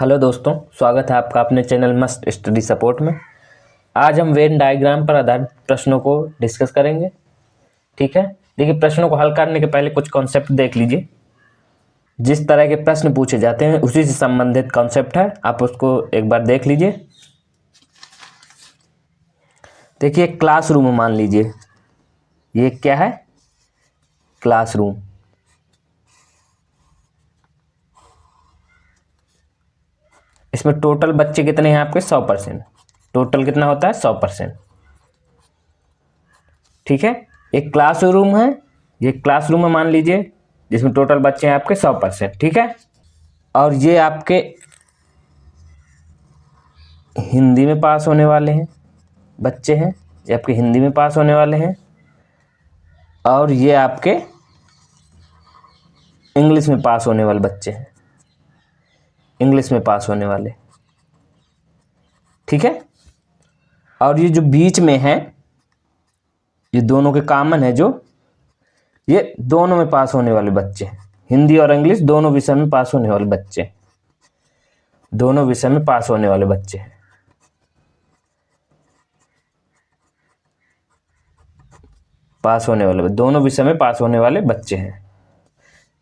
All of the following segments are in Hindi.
हेलो दोस्तों, स्वागत है आपका अपने चैनल मस्ट स्टडी सपोर्ट में। आज हम वेन डायग्राम पर आधारित प्रश्नों को डिस्कस करेंगे। ठीक है, देखिए प्रश्नों को हल करने के पहले कुछ कॉन्सेप्ट देख लीजिए। जिस तरह के प्रश्न पूछे जाते हैं उसी से संबंधित कॉन्सेप्ट है, आप उसको एक बार देख लीजिए। देखिए क्लासरूम मान लीजिए, ये क्या है? क्लासरूम। इसमें टोटल बच्चे कितने हैं आपके? 100%। टोटल कितना होता है? 100%। ठीक है, एक क्लासरूम है, ये क्लासरूम है मान लीजिए, जिसमें टोटल बच्चे हैं आपके 100%। ठीक है, और ये आपके हिंदी में पास होने वाले हैं बच्चे हैं, ये आपके हिंदी में पास होने वाले हैं, और ये आपके इंग्लिश में पास होने वाले बच्चे हैं, इंग्लिश में पास होने वाले। ठीक है, और ये जो बीच में है, ये दोनों के कॉमन है, जो ये दोनों में पास होने वाले बच्चे हैं, हिंदी और इंग्लिश दोनों विषय में पास होने वाले बच्चे, दोनों विषय में पास होने वाले बच्चे हैं। पास होने वाले, दोनों विषय में पास होने वाले बच्चे हैं।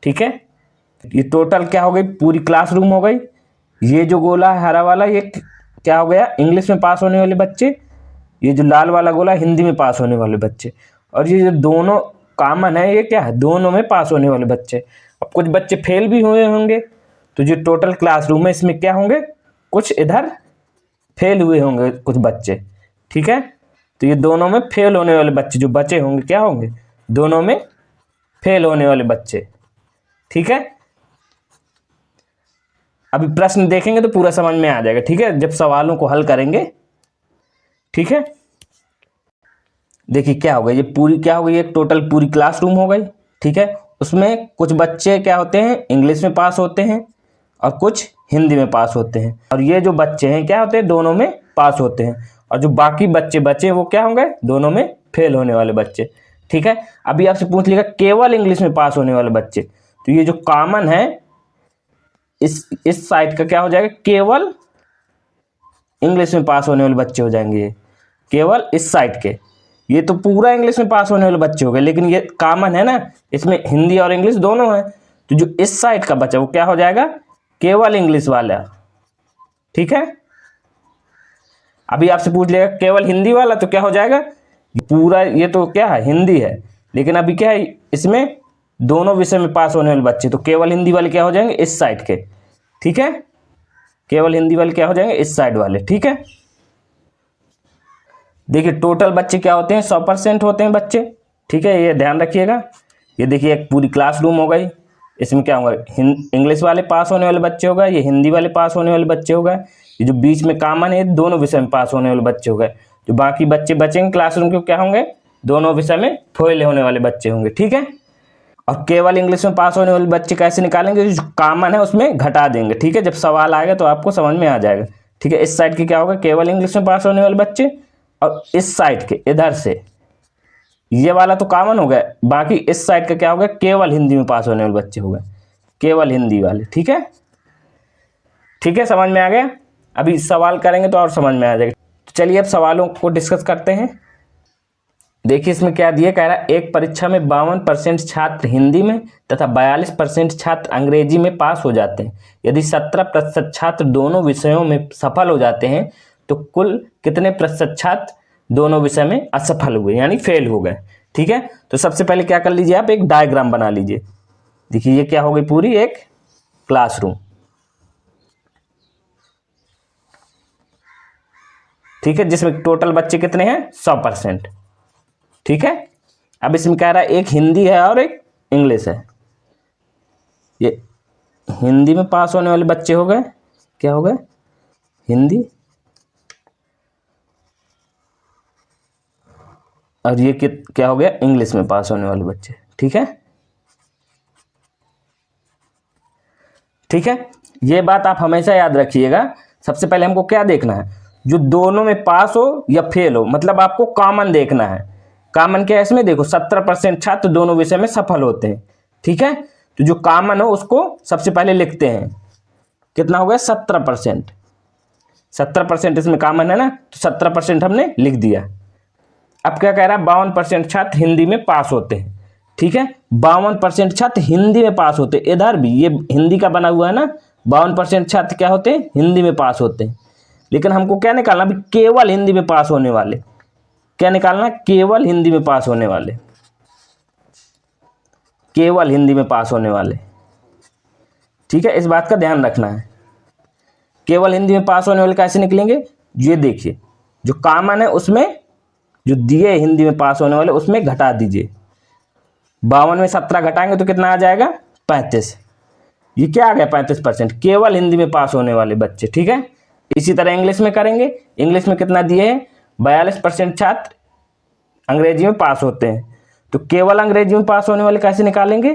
ठीक है, ये टोटल क्या हो गई? पूरी क्लासरूम हो गई। ये जो गोला है हरा वाला, ये क्या हो गया? इंग्लिश में पास होने वाले बच्चे। ये जो लाल वाला गोला, हिंदी में पास होने वाले बच्चे। और ये जो दोनों कॉमन है, ये क्या है? दोनों में पास होने वाले बच्चे। अब कुछ बच्चे फेल भी हुए होंगे, तो जो टोटल क्लासरूम है इसमें क्या होंगे? कुछ इधर फेल हुए होंगे कुछ बच्चे। ठीक है, तो ये दोनों में फेल होने वाले बच्चे जो बचे होंगे, क्या होंगे? दोनों में फेल होने वाले बच्चे। ठीक है, अभी प्रश्न देखेंगे तो पूरा समझ में आ जाएगा। ठीक है, जब सवालों को हल करेंगे। ठीक है, देखिए क्या हो गया, ये पूरी क्या हो गई? एक टोटल पूरी क्लासरूम हो गई। ठीक है, उसमें कुछ बच्चे क्या होते हैं? इंग्लिश में पास होते हैं, और कुछ हिंदी में पास होते हैं। और ये जो बच्चे हैं क्या होते हैं? दोनों में पास होते हैं। और जो बाकी बच्चे बचे वो क्या होंगे? दोनों में फेल होने वाले बच्चे। ठीक है, अभी आपसे पूछ लिएगा केवल इंग्लिश में पास होने वाले बच्चे, तो ये जो कॉमन है इस साइड का क्या हो जाएगा? केवल इंग्लिश में पास होने वाले बच्चे हो जाएंगे। ये केवल इस साइड के, ये तो पूरा इंग्लिश में पास होने वाले बच्चे हो गए, लेकिन ये कॉमन है ना, इसमें हिंदी और इंग्लिश दोनों है, तो जो इस साइड का बच्चा वो क्या हो जाएगा? केवल इंग्लिश वाला। ठीक है, अभी आपसे पूछ लेगा केवल हिंदी वाला, तो क्या हो जाएगा? पूरा ये तो क्या है? हिंदी है, लेकिन अभी क्या है? इसमें दोनों विषय में पास होने वाले बच्चे, तो केवल हिंदी वाले क्या हो जाएंगे? इस साइड के। ठीक है, केवल हिंदी वाले क्या हो जाएंगे? इस साइड वाले। ठीक है, देखिए टोटल बच्चे क्या होते हैं? 100% होते हैं बच्चे। ठीक है, ये ध्यान रखिएगा। ये देखिए एक पूरी क्लासरूम हो गई, इसमें क्या होगा? इंग्लिश वाले पास होने वाले बच्चे हो गए, ये हिंदी वाले पास होने वाले बच्चे हो गए, ये जो बीच में कॉमन है दोनों विषय में पास होने वाले बच्चे हो गए। जो बाकी बच्चे बचेंगे क्लासरूम के, क्या होंगे? दोनों विषय में फेल होने वाले बच्चे होंगे। ठीक है, और केवल इंग्लिश में पास होने वाले बच्चे कैसे निकालेंगे? जो कॉमन है उसमें घटा देंगे। ठीक है, जब सवाल आएगा तो आपको समझ में आ जाएगा। ठीक है, इस साइड के क्या होगा? केवल इंग्लिश में पास होने वाले बच्चे, और इस साइड के इधर से ये वाला तो कॉमन हो गया, बाकी इस साइड का क्या हो गया? केवल हिंदी में पास होने वाले बच्चे हो गए, केवल हिंदी वाले। ठीक है, ठीक है, समझ में आ गया? अभी सवाल करेंगे तो और समझ में आ जाएगा। तो चलिए अब सवालों को डिस्कस करते हैं। देखिए इसमें क्या दिया, कह रहा है एक परीक्षा में 52% छात्र हिंदी में तथा 42% छात्र अंग्रेजी में पास हो जाते हैं। यदि 17% छात्र दोनों विषयों में सफल हो जाते हैं तो कुल कितने प्रतिशत छात्र दोनों विषय में असफल हुए, यानी फेल हो गए। ठीक है, तो सबसे पहले क्या कर लीजिए, आप एक डायग्राम बना लीजिए। देखिए ये क्या हो गई? पूरी एक क्लासरूम। ठीक है, जिसमें टोटल बच्चे कितने हैं? 100%। ठीक है, अब इसमें कह रहा है एक हिंदी है और एक इंग्लिश है। ये हिंदी में पास होने वाले बच्चे हो गए, क्या हो गए? हिंदी। और ये क्या हो गया? इंग्लिश में पास होने वाले बच्चे। ठीक है, ठीक है, ये बात आप हमेशा याद रखिएगा। सबसे पहले हमको क्या देखना है? जो दोनों में पास हो या फेल हो, मतलब आपको कॉमन देखना है। कॉमन क्या है इसमें? देखो 17% छात्र दोनों विषय में सफल होते हैं। ठीक है, तो जो कॉमन हो उसको सबसे पहले लिखते हैं। कितना हो गया 70%। 70% इसमें कॉमन है ना, तो 70% हमने लिख दिया। अब क्या कह रहा है, 52% छात्र हिंदी में पास होते हैं। ठीक है, 52% छात्र हिंदी में पास होते हैं। इधर भी ये हिंदी का बना हुआ है ना, 52% छात्र क्या होते हैं, हिंदी में पास होते हैं। लेकिन हमको क्या निकालना, अभी केवल हिंदी में पास होने वाले, क्या निकालना, केवल हिंदी में पास होने वाले, केवल हिंदी में पास होने वाले। ठीक है, इस बात का ध्यान रखना है। केवल हिंदी में पास होने वाले कैसे निकलेंगे, ये देखिए, जो कॉमन है उसमें जो दिए हिंदी में पास होने वाले उसमें घटा दीजिए। 52 में 17 घटाएंगे तो कितना आ जाएगा, 35। ये क्या आ गया, 35% केवल हिंदी में पास होने वाले बच्चे। ठीक है, इसी तरह इंग्लिश में करेंगे। इंग्लिश में कितना दिए हैं, 42% छात्र अंग्रेजी में पास होते हैं। तो केवल अंग्रेजी में पास होने वाले कैसे निकालेंगे,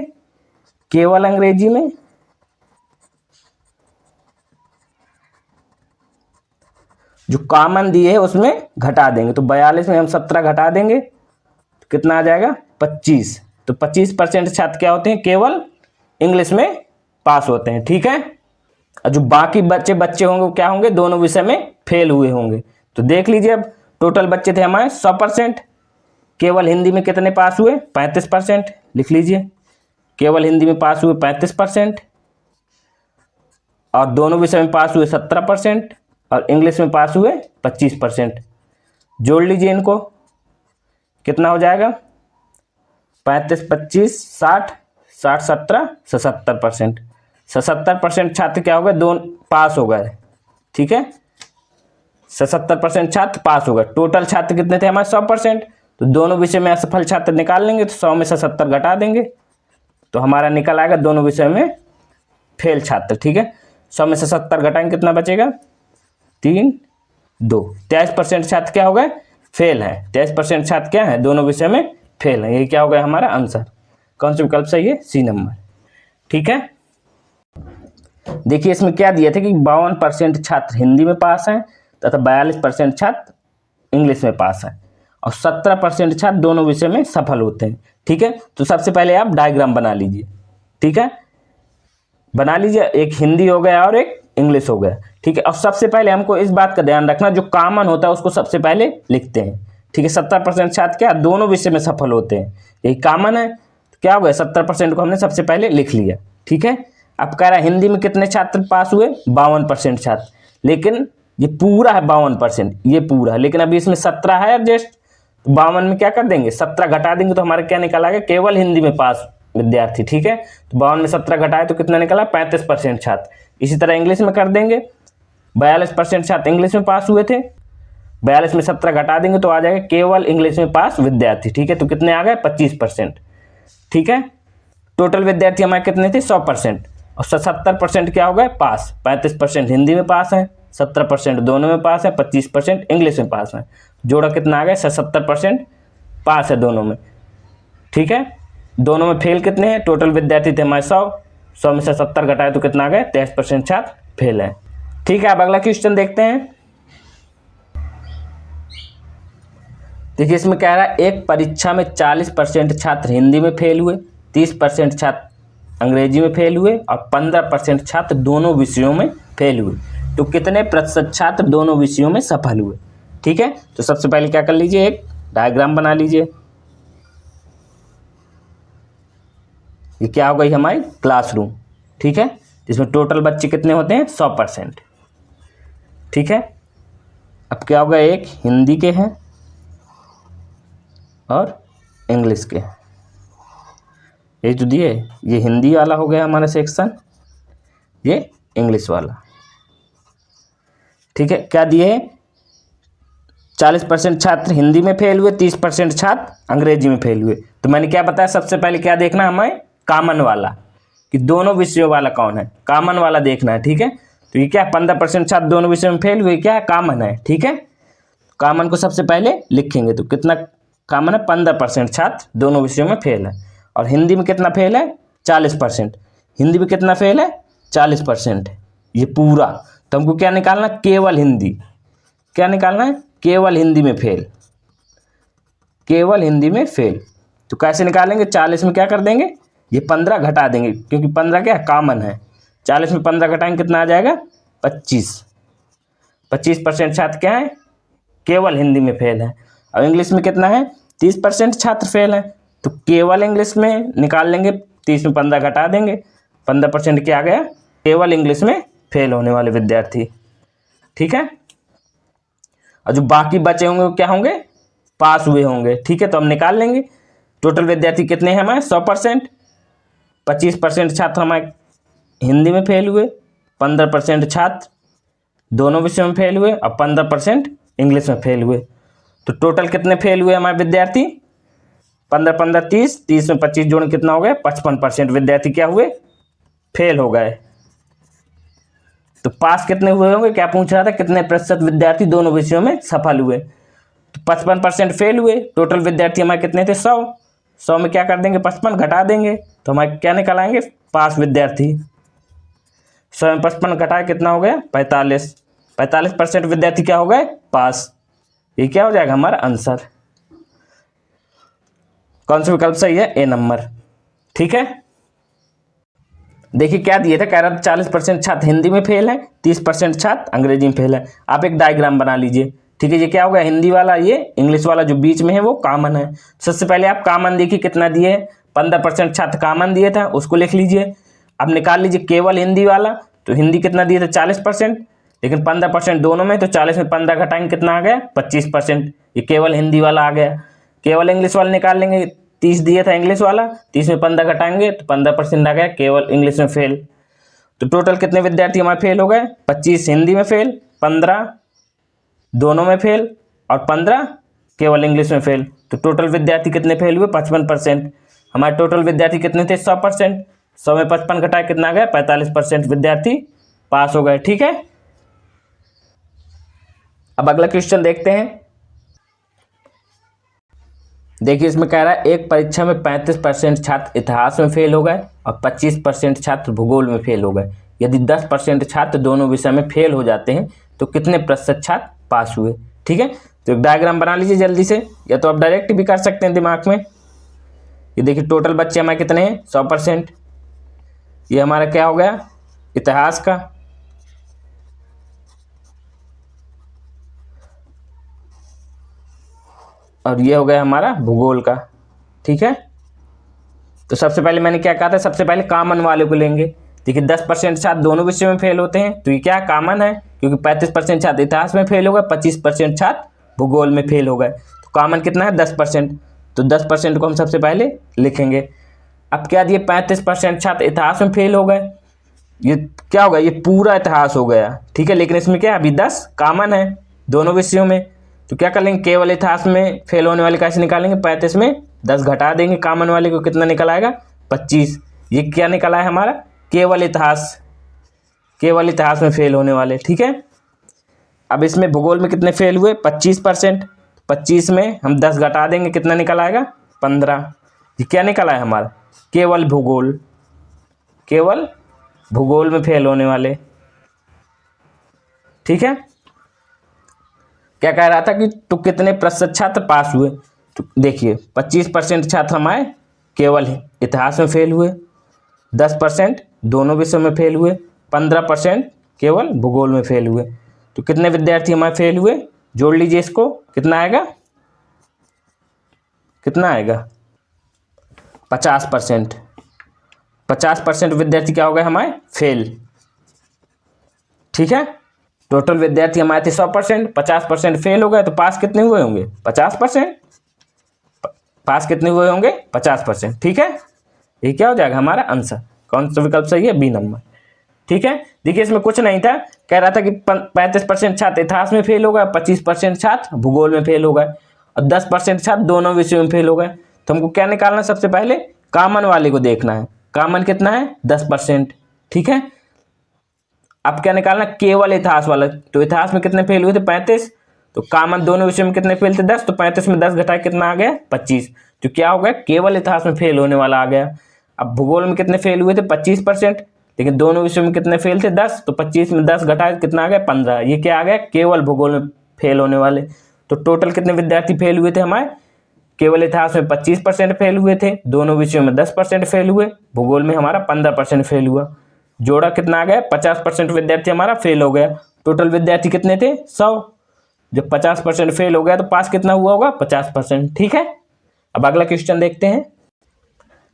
केवल अंग्रेजी में जो कॉमन दिए है उसमें घटा देंगे। तो 42 में हम 17 घटा देंगे तो कितना आ जाएगा, 25। तो 25% छात्र क्या होते हैं, केवल इंग्लिश में पास होते हैं। ठीक है, और जो बाकी बच्चे होंगे वो क्या होंगे, दोनों विषय में फेल हुए होंगे। तो देख लीजिए, अब टोटल बच्चे थे हमारे 100%, केवल हिंदी में कितने पास हुए, 35%। लिख लीजिए, केवल हिंदी में पास हुए 35%, और दोनों विषय में पास हुए 17%, और इंग्लिश में पास हुए 25%। जोड़ लीजिए इनको, कितना हो जाएगा, 35, 25, 60, 60, 17, 77%। 77% छात्र क्या हो गए, दोनों पास हो गए। ठीक है, 77% छात्र पास हो गए। टोटल छात्र कितने थे हमारे, 100%। तो दोनों विषय में असफल छात्र निकाल लेंगे, तो 100 में से 70 घटा देंगे तो हमारा निकल आएगा दोनों विषय में फेल छात्र। ठीक है, 100 में से 70 घटाएंगे, कितना बचेगा, 3, 2। 23% छात्र क्या हो गए, फेल है। 23% छात्र क्या है, दोनों विषय में फेल है। ये क्या हो गया हमारा आंसर। कौन सा विकल्प सही है, सी नंबर। ठीक है, देखिए इसमें क्या दिया था कि 52% छात्र हिंदी में पास हैं तथा 42% छात्र इंग्लिश में पास हैं, और 17% छात्र दोनों विषय में सफल होते हैं। ठीक है, तो सबसे पहले आप डायग्राम बना लीजिए। ठीक है, बना लीजिए, एक हिंदी हो गया और एक इंग्लिश हो गया। ठीक है, और सबसे पहले हमको इस बात का ध्यान रखना, जो कॉमन होता है उसको सबसे पहले लिखते हैं। ठीक है, 70% छात्र क्या, दोनों विषय में सफल होते हैं, यही कॉमन है। तो क्या हो गया, 70% को हमने सबसे पहले लिख लिया। ठीक है, अब कह रहा है हिंदी में कितने छात्र पास हुए, 52% छात्र, लेकिन ये पूरा है 52%, ये पूरा है, लेकिन अभी इसमें 17 है एडजस्ट। 52 में क्या कर देंगे, 17 घटा देंगे तो हमारा क्या निकल आएगा, केवल हिंदी में पास विद्यार्थी। ठीक है, तो 52 में 17 घटाए तो कितना निकला, 35% छात्र। इसी तरह इंग्लिश में कर देंगे, 42% छात्र इंग्लिश में पास हुए थे, 42 में 17 घटा देंगे तो आ जाएगा केवल इंग्लिश में पास विद्यार्थी। ठीक है, तो कितने आ गए, 25%। ठीक है, टोटल विद्यार्थी हमारे कितने थे, 100%, और 70% क्या हो गए पास। 35% हिंदी में पास है, 17% दोनों में पास है, 25% इंग्लिश में पास है। जोड़ा कितना आ गया, 70% पास है दोनों में। ठीक है, दोनों में फेल कितने हैं, टोटल विद्यार्थी थे हमारे 100 में से 70 घटाए तो कितना आ गया, 23% छात्र फेल है। ठीक है, अब अगला क्वेश्चन देखते हैं। देखिए इसमें कह रहा है, एक परीक्षा में 40% छात्र हिंदी में फेल हुए, 30% छात्र अंग्रेजी में फेल हुए, और 15% छात्र दोनों विषयों में फेल हुए। तो कितने प्रतिशत छात्र दोनों विषयों में सफल हुए। ठीक है, तो सबसे पहले क्या कर लीजिए, एक डायग्राम बना लीजिए। ये क्या हो गई हमारी क्लासरूम। ठीक है, जिसमें टोटल बच्चे कितने होते हैं, 100%। ठीक है, अब क्या होगा, एक हिंदी के हैं और इंग्लिश के हैं। ये जो दिए, ये हिंदी वाला हो गया हमारा सेक्शन, ये इंग्लिश वाला। ठीक है, क्या दिए, 40% छात्र हिंदी में फेल हुए, 30% छात्र अंग्रेजी में फेल हुए। तो मैंने क्या बताया, सबसे पहले क्या देखना हमें, कॉमन वाला, कि दोनों विषयों वाला कौन है, कॉमन वाला देखना है। ठीक है, तो ये क्या, 15% छात्र दोनों विषयों में फेल हुए, क्या है, कॉमन है। ठीक है, कॉमन को सबसे पहले लिखेंगे, तो कितना कॉमन है, 15% छात्र दोनों विषयों में फेल है। और हिंदी में कितना फेल है, 40%। हिंदी में कितना फेल है, 40%, ये पूरा। तो हमको क्या निकालना, केवल हिंदी, क्या निकालना है, केवल हिंदी में फेल, केवल हिंदी में फेल। तो कैसे निकालेंगे, 40 में क्या कर देंगे, ये 15 घटा देंगे, क्योंकि 15 क्या कॉमन है। 40 में 15 घटाएंगे कितना आ जाएगा 25। 25% छात्र क्या है केवल हिंदी में फेल है। अब इंग्लिश में कितना है 30% छात्र फेल है, तो केवल इंग्लिश में निकाल लेंगे, 30 में 15 घटा देंगे, 15% क्या आ गया केवल इंग्लिश में फेल होने वाले विद्यार्थी। ठीक है, और जो बाकी बचे होंगे वो क्या होंगे पास हुए होंगे। ठीक है, तो हम निकाल लेंगे टोटल विद्यार्थी कितने हैं हमारे 100%। 25% छात्र हमारे हिंदी में फेल हुए, 15% छात्र दोनों विषयों में फेल हुए और 15% इंग्लिश में फेल हुए। तो टोटल कितने फेल हुए हमारे विद्यार्थी 15 15 30, 30 में 25 जोड़ कितना हो गया 55% विद्यार्थी क्या हुए फेल हो गए। तो पास कितने हुए होंगे क्या पूछ रहा था कितने प्रतिशत विद्यार्थी दोनों विषयों में सफल हुए, तो 55% फेल हुए। टोटल विद्यार्थी हमारे कितने थे 100 में क्या कर देंगे 55 घटा देंगे तो हमारे क्या निकल आएंगे पास विद्यार्थी। 100 में 55 घटाए कितना हो गया 45% विद्यार्थी क्या हो गए पास। ये क्या हो जाएगा हमारा आंसर। कौन सा विकल्प सही है ए नंबर। ठीक है, देखिए क्या दिए थे कह रहा था 40% छात्र हिंदी में फेल है, 30% छात्र अंग्रेजी में फेल है। आप एक डायग्राम बना लीजिए। ठीक है, ये क्या होगा हिंदी वाला ये इंग्लिश वाला जो बीच में है वो कॉमन है। सबसे पहले आप कॉमन देखिए कितना दिए 15% छात्र कॉमन दिए था उसको लिख लीजिए। अब निकाल लीजिए केवल हिंदी वाला, तो हिंदी कितना दिए थे 40%, लेकिन 15% दोनों में, तो 40 में 15 घटाएंगे कितना आ गया 25%। ये केवल हिंदी वाला आ गया। केवल इंग्लिश वाला निकाल लेंगे 30 दिया था इंग्लिश वाला, 30 में 15 घटाएंगे तो 15% आ गया केवल इंग्लिश में फेल। तो टोटल कितने विद्यार्थी हमारे फेल हो गए 25 हिंदी में फेल, 15 दोनों में फेल और 15 केवल इंग्लिश में फेल। तो टोटल विद्यार्थी कितने फेल हुए 55%। हमारे टोटल विद्यार्थी कितने थे 100%, 100 में 55 घटाए कितना आ गया 45% विद्यार्थी पास हो गए। ठीक है, अब अगला क्वेश्चन देखते हैं। देखिए इसमें कह रहा है एक परीक्षा में 35% छात्र इतिहास में फेल हो गए और 25% छात्र भूगोल में फेल हो गए। यदि 10% छात्र दोनों विषय में फेल हो जाते हैं तो कितने प्रतिशत छात्र पास हुए। ठीक है, तो एक डायग्राम बना लीजिए जल्दी से, या तो आप डायरेक्ट भी कर सकते हैं दिमाग में। ये देखिए टोटल बच्चे हमारे कितने हैं 100%। ये हमारा क्या हो गया इतिहास का, और ये हो गया हमारा भूगोल का। ठीक है, तो सबसे पहले मैंने क्या कहा था सबसे पहले कॉमन वाले को लेंगे। देखिए 10% छात्र दोनों विषयों में फेल होते हैं, तो ये क्या कॉमन है क्योंकि 35% छात्र इतिहास में फेल हो गए, 25% छात्र भूगोल में फेल हो गए। तो कॉमन कितना है 10%, तो 10% को हम सबसे पहले लिखेंगे। अब क्या दिए 35% छात्र इतिहास में फेल हो गए, ये क्या होगा ये पूरा इतिहास हो गया। ठीक है, लेकिन इसमें क्या अभी 10 कॉमन है दोनों विषयों में, तो क्या कर लेंगे केवल इतिहास में फेल होने वाले कैसे निकालेंगे 35 में 10 घटा देंगे कॉमन वाले को, कितना निकल आएगा 25। ये क्या निकला है हमारा केवल इतिहास में फेल होने वाले। ठीक है, अब इसमें भूगोल में कितने फेल हुए 25%, 25 में हम 10 घटा देंगे कितना निकल आएगा 15। ये क्या निकला है हमारा केवल भूगोल में फेल होने वाले। ठीक है, क्या कह रहा था कि तो कितने प्रतिशत छात्र पास हुए, तो देखिए 25% छात्र हमारे केवल इतिहास में फेल हुए, 10% दोनों विषयों में फेल हुए, 15% केवल भूगोल में फेल हुए। तो कितने विद्यार्थी हमारे फेल हुए जोड़ लीजिए इसको, कितना आएगा 50%। 50% विद्यार्थी क्या हो गए हमारे फेल। ठीक है, टोटल विद्यार्थी हमारे थे 100%, 50% फेल हो गए, तो पास कितने हुए होंगे 50%। पास कितने हुए होंगे 50%। ठीक है, ये क्या हो जाएगा हमारा आंसर। कौन सा विकल्प सही है बी नंबर। ठीक है, देखिए इसमें कुछ नहीं था, कह रहा था कि 35% छात्र इतिहास में फेल हो गए, 25% छात्र भूगोल में फेल हो गए और 10% छात्र दोनों विषयों में फेल हो गए। तो हमको क्या निकालना है सबसे पहले कॉमन वाले को देखना है। कॉमन कितना है 10%। ठीक है, अब क्या निकालना केवल इतिहास वाला, तो इतिहास में कितने फेल हुए थे 35, तो कॉमन दोनों विषयों में कितने फेल थे 10, तो 35 में 10 घटाए कितना आ गया 25, तो क्या हो गया केवल इतिहास में फेल होने वाला आ गया। अब भूगोल में कितने फेल हुए थे 25%, लेकिन दोनों विषयों में कितने फेल थे 10, तो 25 में 10 घटाए कितना आ गया 15, ये क्या आ गया केवल भूगोल में फेल होने वाले। तो टोटल कितने विद्यार्थी फेल हुए थे हमारे केवल इतिहास में 25% फेल हुए थे, दोनों विषयों में 10% फेल हुए, भूगोल में हमारा 15% फेल हुआ। जोड़ा कितना आ गया, 50% विद्यार्थी हमारा फेल हो गया। टोटल विद्यार्थी कितने थे, 100। जब 50% फेल हो गया तो पास कितना हुआ होगा, 50%। ठीक है, अब अगला क्वेश्चन देखते हैं।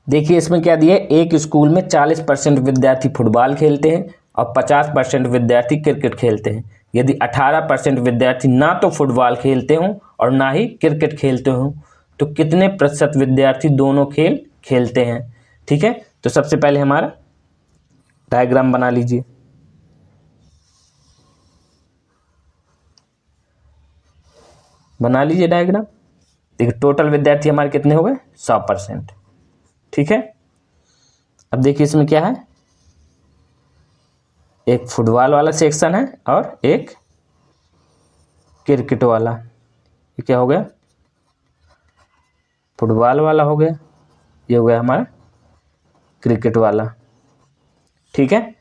देखिए इसमें क्या दिया है, एक स्कूल में 40% विद्यार्थी फुटबॉल खेलते हैं और 50% विद्यार्थी क्रिकेट खेलते हैं। यदि 18% विद्यार्थी ना तो फुटबॉल खेलते हों और ना ही क्रिकेट खेलते हों तो कितने प्रतिशत विद्यार्थी दोनों खेल खेलते हैं। ठीक है, तो सबसे पहले हमारा डायग्राम बना लीजिए। बना लीजिए डायग्राम। देखिए टोटल विद्यार्थी हमारे कितने हो गए, 100%। ठीक है, अब देखिए इसमें क्या है, एक फुटबॉल वाला सेक्शन है और एक क्रिकेट वाला। ये क्या हो गया, फुटबॉल वाला हो गया, ये हो गया हमारा क्रिकेट वाला। ठीक है,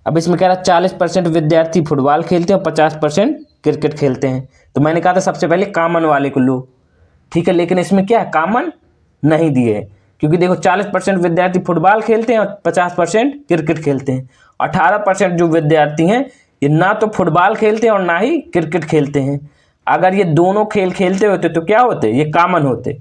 अब इसमें कह रहा 40% विद्यार्थी फुटबॉल खेलते हैं और 50% क्रिकेट खेलते हैं। तो मैंने कहा था सबसे पहले कॉमन वाले को लो। ठीक है, लेकिन इसमें क्या है, कॉमन नहीं दिए है, क्योंकि देखो 40% विद्यार्थी फुटबॉल खेलते हैं और 50% क्रिकेट खेलते हैं। 18% जो विद्यार्थी हैं ये ना तो फुटबॉल खेलते हैं और ना ही क्रिकेट खेलते हैं। अगर ये दोनों खेल खेलते होते तो क्या होते, ये कॉमन होते,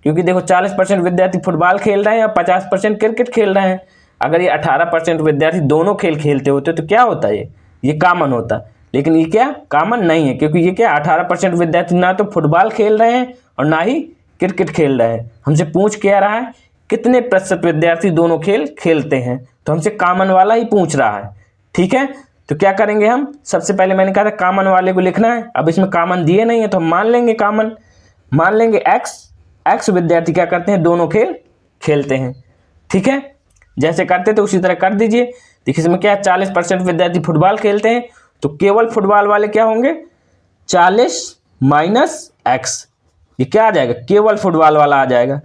क्योंकि देखो 40% विद्यार्थी फुटबॉल खेल रहे हैं और 50% क्रिकेट खेल रहे हैं। अगर ये 18% विद्यार्थी दोनों खेल खेलते होते तो क्या होता है, ये कॉमन होता। लेकिन ये क्या कॉमन नहीं है, क्योंकि ये क्या 18% विद्यार्थी ना तो फुटबॉल खेल रहे हैं और ना ही क्रिकेट खेल रहे हैं। हमसे पूछ क्या रहा है, कितने प्रतिशत विद्यार्थी दोनों खेल खेलते हैं, तो हमसे कॉमन वाला ही पूछ रहा है। ठीक है, तो क्या करेंगे हम, सबसे पहले मैंने कहा था कॉमन वाले को लिखना है। अब इसमें कॉमन दिए नहीं है तो हम मान लेंगे कॉमन, मान लेंगे एक्स विद्यार्थी क्या करते हैं, दोनों खेल खेलते हैं। ठीक है, जैसे करते थे उसी तरह कर दीजिए। देखिए इसमें क्या है, 40% विद्यार्थी फुटबॉल खेलते हैं तो केवल फुटबॉल वाले क्या होंगे, 40 माइनस एक्स, ये क्या आ जाएगा, केवल फुटबॉल वाला आ जाएगा।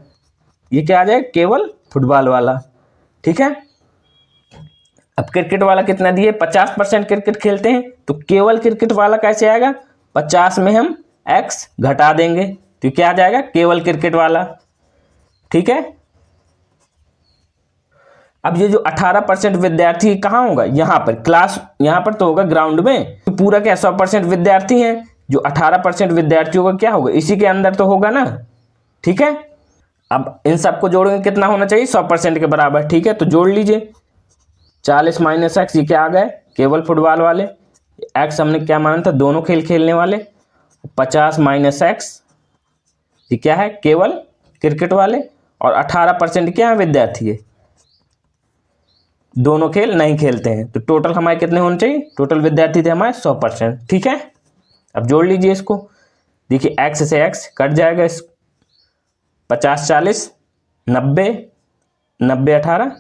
ये क्या आ जाएगा, केवल फुटबॉल वाला। ठीक है, अब क्रिकेट वाला कितना दिए, 50% क्रिकेट खेलते हैं तो केवल क्रिकेट वाला कैसे आएगा, 50 में हम एक्स घटा देंगे तो क्या आ जाएगा, केवल क्रिकेट वाला। ठीक है, अब ये जो 18% विद्यार्थी कहाँ होगा, यहाँ पर क्लास, यहाँ पर तो होगा ग्राउंड में। तो पूरा क्या 100% विद्यार्थी हैं, जो 18% विद्यार्थियों का क्या होगा, इसी के अंदर तो होगा ना। ठीक है, अब इन सबको जोड़ेंगे कितना होना चाहिए, 100% के बराबर। ठीक है, तो जोड़ लीजिए 40 माइनस एक्स, ये क्या आ गए, केवल फुटबॉल वाले। एक्स हमने क्या माना था, दोनों खेल खेलने वाले। 50 माइनस एक्स, ये क्या है, केवल क्रिकेट वाले। और 18% क्या है, विद्यार्थी है, दोनों खेल नहीं खेलते हैं। तो टोटल हमारे कितने होने चाहिए, टोटल विद्यार्थी थे हमारे 100%। ठीक है, अब जोड़ लीजिए इसको। देखिए एक्स से एक्स कट जाएगा, इस 50 40 90 90 18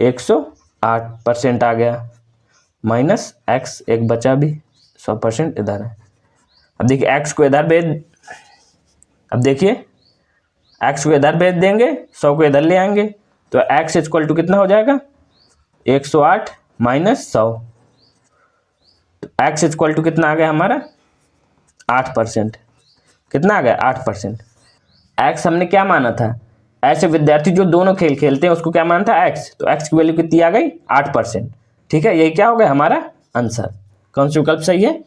108% आ गया, माइनस एक्स एक बचा भी, 100% इधर है। अब देखिए एक्स को इधर भेज, अब देखिए एक्स को इधर भेज देंगे, 100 को इधर ले आएंगे तो एक्स इक्वल टू कितना हो जाएगा, 108 माइनस 100। तो एक्स इक्वल टू कितना आ गया हमारा, 8%। कितना आ गया, 8%। एक्स हमने क्या माना था, ऐसे विद्यार्थी जो दोनों खेल खेलते हैं उसको क्या माना था, एक्स। तो एक्स की वैल्यू कितनी आ गई, 8%। ठीक है, यही क्या हो गया हमारा आंसर। कौन सा विकल्प सही है,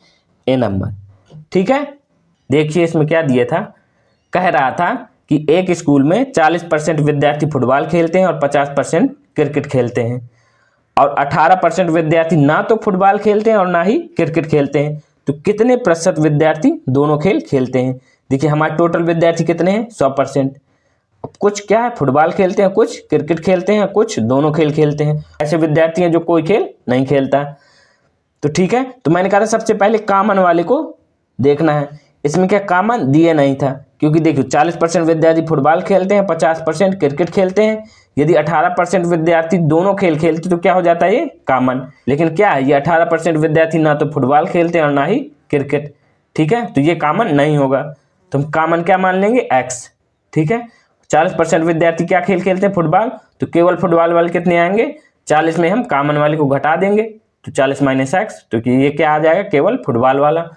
ए नंबर। ठीक है, देखिए इसमें क्या दिया था, कह रहा था कि एक स्कूल में 40% विद्यार्थी फुटबॉल खेलते हैं और 50% क्रिकेट खेलते हैं, और 18% विद्यार्थी ना तो फुटबॉल खेलते हैं और ना ही क्रिकेट खेलते हैं। तो कितने प्रतिशत विद्यार्थी दोनों खेल खेलते हैं। देखिए हमारे टोटल विद्यार्थी कितने हैं, 100%। अब कुछ क्या है, फुटबॉल खेलते हैं, कुछ क्रिकेट खेलते हैं, कुछ दोनों खेल खेलते हैं। ऐसे विद्यार्थी हैं जो कोई खेल नहीं खेलता। तो ठीक है, तो मैंने कहा था सबसे पहले कॉमन वाले को देखना है। इसमें क्या कॉमन दिए नहीं था, क्योंकि देखिए 40% विद्यार्थी फुटबॉल खेलते हैं, 50% क्रिकेट खेलते हैं। यदि 18% विद्यार्थी दोनों खेल खेलते तो क्या हो जाता है, ये कॉमन। लेकिन क्या है, ये 18% विद्यार्थी ना तो फुटबॉल खेलते हैं और ना ही क्रिकेट। ठीक है, तो ये कॉमन नहीं होगा, तो हम कॉमन क्या मान लेंगे, एक्स। ठीक है, 40% विद्यार्थी क्या खेल खेलते हैं, फुटबॉल। तो केवल फुटबॉल वाले कितने आएंगे, 40 में हम कॉमन वाले को घटा देंगे तो 40 माइनस एक्स, तो ये क्या आ जाएगा, केवल फुटबॉल वाला।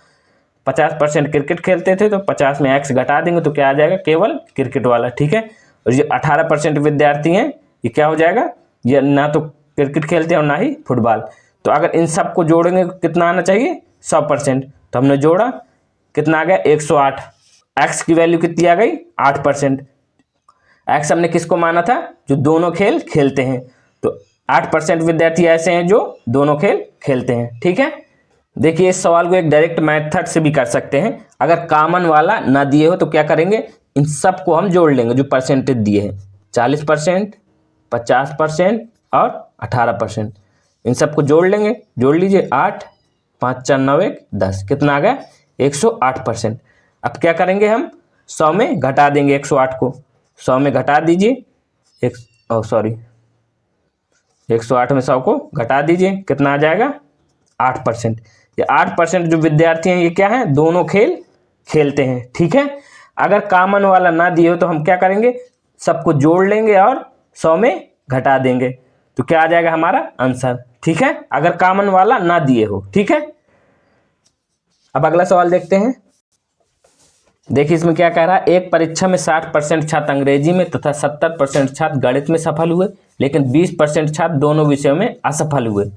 50% क्रिकेट खेलते थे तो 50 में एक्स घटा देंगे तो क्या आ जाएगा, केवल क्रिकेट वाला। ठीक है, और ये 18% विद्यार्थी हैं, ये क्या हो जाएगा, ये ना तो क्रिकेट खेलते हैं और ना ही फुटबॉल। तो अगर इन सब को जोड़ेंगे कितना आना चाहिए 100%। तो हमने जोड़ा, कितना आ गया 108। एक्स की वैल्यू कितनी आ गई 8%। एक्स हमने किसको माना था, जो दोनों खेल खेलते हैं। तो 8% विद्यार्थी ऐसे हैं जो दोनों खेल खेलते हैं। ठीक है, देखिए इस सवाल को एक डायरेक्ट मेथड से भी कर सकते हैं। अगर कॉमन वाला ना दिए हो तो क्या करेंगे, इन सब को हम जोड़ लेंगे जो परसेंटेज दिए हैं, 40%, 50% और 18%। इन सबको जोड़ लेंगे, जोड़ लीजिए 8, 5 4 9 1 10, कितना आ गया 108%। अब क्या करेंगे, हम 100 में घटा देंगे 108 को, 100 में घटा दीजिए 108 में 100 को घटा दीजिए, कितना आ जाएगा 8%। ये 8% जो विद्यार्थी हैं ये क्या है, दोनों खेल खेलते हैं। ठीक है, अगर कॉमन वाला ना दिए हो तो हम क्या करेंगे, सबको जोड़ लेंगे और 100 में घटा देंगे, तो क्या आ जाएगा हमारा आंसर। ठीक है, अगर कॉमन वाला ना दिए हो। ठीक है, अब अगला सवाल देखते हैं। देखिए इसमें क्या कह रहा है, एक परीक्षा में 60% छात्र अंग्रेजी में तथा 70% छात्र गणित में सफल हुए, लेकिन 20% छात्र दोनों विषयों में असफल हुए।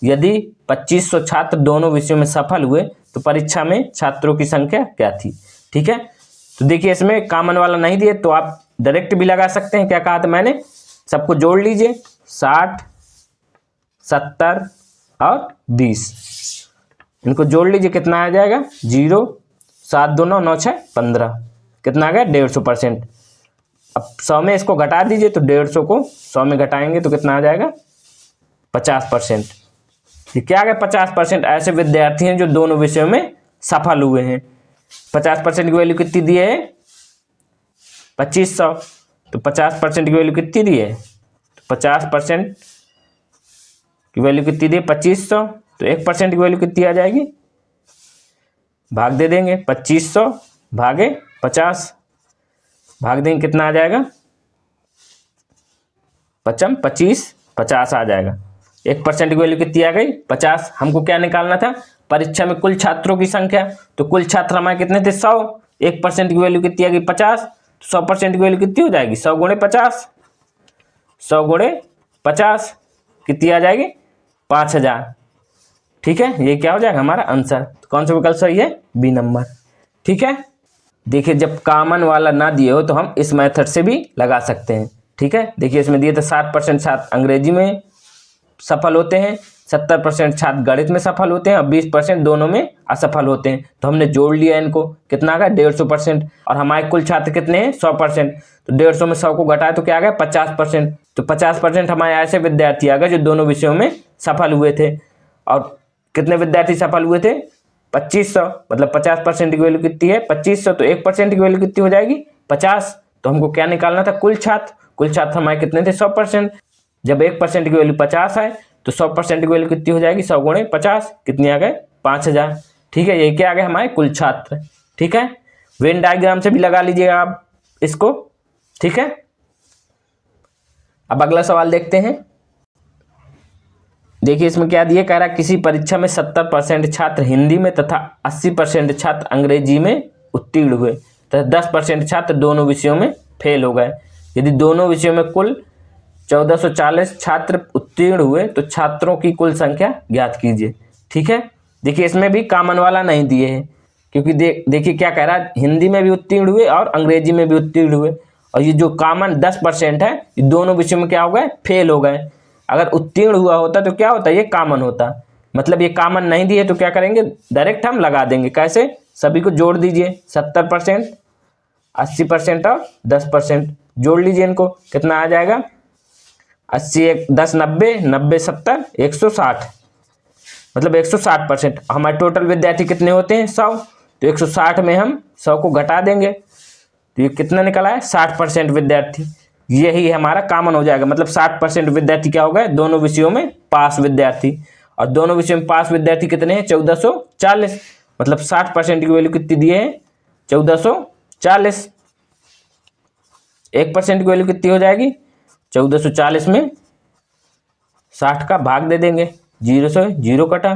यदि 2500 छात्र दोनों विषयों में सफल हुए तो परीक्षा में छात्रों की संख्या क्या थी। ठीक है, तो देखिए इसमें कॉमन वाला नहीं दिए तो आप डायरेक्ट भी लगा सकते हैं। क्या कहा था मैंने, सबको जोड़ लीजिए, 60, 70 और 20, इनको जोड़ लीजिए, कितना आ जाएगा 0, 7 2 9 9 6 15, कितना आ गया 150%। अब 100 में इसको घटा दीजिए, तो 150 को 100 में घटाएंगे तो कितना आ जाएगा 50%। ये क्या आ गया 50% ऐसे विद्यार्थी हैं जो दोनों विषयों में सफल हुए हैं। 50% की वैल्यू कितनी दी है 2500, तो 50% की वैल्यू कितनी दी है, तो 50% की वैल्यू कितनी दी है 2500, तो 1% की वैल्यू कितनी आ जाएगी, भाग दे देंगे 2500 भागे 50, भाग देंगे कितना आ जाएगा 25 50 आ जाएगा। 1% की वैल्यू कितनी आ गई 50। हमको क्या निकालना था, परीक्षा में कुल छात्रों की संख्या, तो कुल छात्र हमारे कितने थे 100, 1% की वैल्यू कितनी आ गई 50, तो 100% की वैल्यू कितनी हो जाएगी 100 गुणे 50, 100 गुणे 50 कितनी आ जाएगी 5000। ठीक है, ये क्या हो जाएगा हमारा आंसर। तो कौन सा विकल्प सही है, बी नंबर। ठीक है, देखिए जब कॉमन वाला ना दिए हो तो हम इस मेथड से भी लगा सकते हैं। ठीक है, देखिए इसमें दिए थे 60% छात्र अंग्रेजी में सफल होते हैं, 70% छात्र गणित में सफल होते हैं और 20% दोनों में असफल होते हैं। तो हमने जोड़ लिया इनको, कितना आ गया 150%, और हमारे कुल छात्र कितने हैं 100%, तो 150 में 100 को घटाए तो क्या आ गया 50%। तो 50% हमारे ऐसे विद्यार्थी आ गए जो दोनों विषयों में सफल हुए थे। और कितने विद्यार्थी सफल हुए थे 2500, मतलब 50% की वैल्यू कितनी है 2500, तो 1% की वैल्यू कितनी हो जाएगी 50। तो हमको क्या निकालना था, कुल छात्र हमारे कितने थे 100%। जब 1% की वैल्यू 50 है तो 100% की वैल्यू कितनी हो जाएगी 100 गुणे 50, कितनी आ गए 5000। ठीक है, ये क्या आ गए हमारे कुल छात्र। ठीक है, वेन डायग्राम से भी लगा लीजिएगा आप इसको। ठीक है, अब अगला सवाल देखते हैं। देखिए इसमें क्या दिया, कह रहा है किसी परीक्षा में 70% छात्र हिंदी में तथा 80% छात्र अंग्रेजी में उत्तीर्ण हुए तथा 10% छात्र दोनों विषयों में फेल हो गए। यदि दोनों विषयों में कुल 1440 छात्र उत्तीर्ण हुए तो छात्रों की कुल संख्या ज्ञात कीजिए। ठीक है, देखिए इसमें भी कॉमन वाला नहीं दिए हैं, क्योंकि देखिए क्या कह रहा है, हिंदी में भी उत्तीर्ण हुए और अंग्रेजी में भी उत्तीर्ण हुए, और ये जो कॉमन 10% है ये दोनों विषयों में क्या हो गए फेल हो गए। अगर उत्तीर्ण हुआ होता तो क्या होता, ये कॉमन होता, मतलब ये कॉमन नहीं दिए तो क्या करेंगे, डायरेक्ट हम लगा देंगे। कैसे, सभी को जोड़ दीजिए, 70%, 80% और 10% जोड़ लीजिए इनको, कितना आ जाएगा 80 10 90 90 70 160, मतलब 160%। हमारे टोटल विद्यार्थी कितने होते हैं 100, तो 160 में हम 100 को घटा देंगे तो ये कितना निकला है 60% विद्यार्थी। यही हमारा कॉमन हो जाएगा, मतलब 60% विद्यार्थी क्या हो गए दोनों विषयों में पास विद्यार्थी, और दोनों विषयों में पास विद्यार्थी कितने हैं 1440, मतलब 60% की वैल्यू कितनी दी है 1440। 1% की वैल्यू कितनी हो जाएगी 1440 में 60 का भाग दे देंगे, 0 से 0 कटा,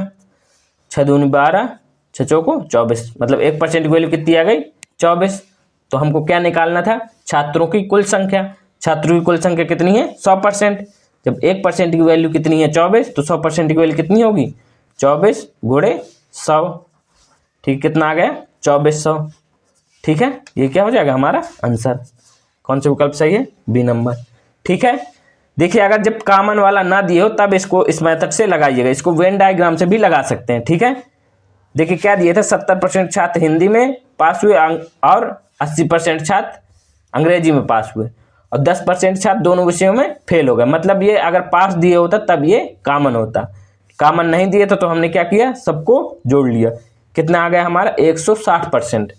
6 दूनी 12, 6 चौको 24, मतलब 1% की वैल्यू कितनी आ गई 24। तो हमको क्या निकालना था, छात्रों की कुल संख्या। छात्रों की कुल संख्या कितनी है 100%। जब 1% की वैल्यू कितनी है 24, तो 100% की वैल्यू कितनी होगी 24 गुणे 100। ठीक, कितना आ गया 2400। ठीक है, ये क्या हो जाएगा हमारा आंसर। कौन सा विकल्प सही है, बी नंबर। ठीक है, देखिए अगर जब कॉमन वाला ना दिए हो तब इसको इस मेथड से लगाइएगा, इसको वेन डायग्राम से भी लगा सकते हैं। ठीक है, देखिए क्या दिए थे, 70% छात्र हिंदी में पास हुए और 80% छात्र अंग्रेजी में पास हुए और 10% छात्र दोनों विषयों में फेल हो गए। मतलब ये अगर पास दिए होता तब ये कॉमन होता, कॉमन नहीं दिए तो हमने क्या किया, सबको जोड़ लिया। कितना आ गया हमारा 160%।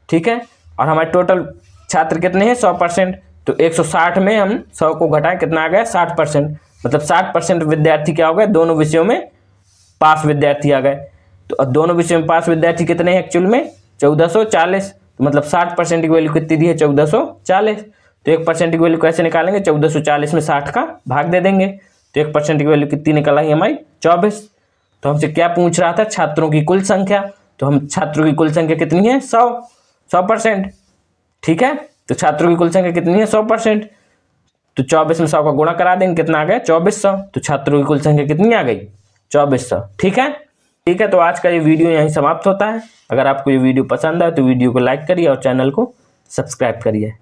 ठीक है, और हमारे टोटल छात्र कितने हैं 100%, तो 160 में हम 100 को घटाएं, कितना आ गया 60%। मतलब 60% विद्यार्थी क्या हो गए, दोनों विषयों में पास विद्यार्थी आ गए। तो दोनों विषयों में पास विद्यार्थी कितने हैं एक्चुअल में 1440। तो मतलब 60% की वैल्यू कितनी दी है 1440। तो 1% की वैल्यू कैसे निकालेंगे, 1440 में 60 का भाग दे देंगे। तो 1% की वैल्यू कितनी निकल आई हमारी 24। तो हमसे क्या पूछ रहा था, छात्रों की कुल संख्या। तो हम छात्रों की कुल संख्या कितनी है 100%। ठीक है, तो छात्रों की कुल संख्या कितनी है 100%। तो 24 में 100 का गुणा करा देंगे, कितना आ गया 2400। तो छात्रों की कुल संख्या कितनी आ गई 2400। ठीक है, ठीक है, तो आज का ये वीडियो यहीं समाप्त होता है। अगर आपको ये वीडियो पसंद आए तो वीडियो को लाइक करिए और चैनल को सब्सक्राइब करिए।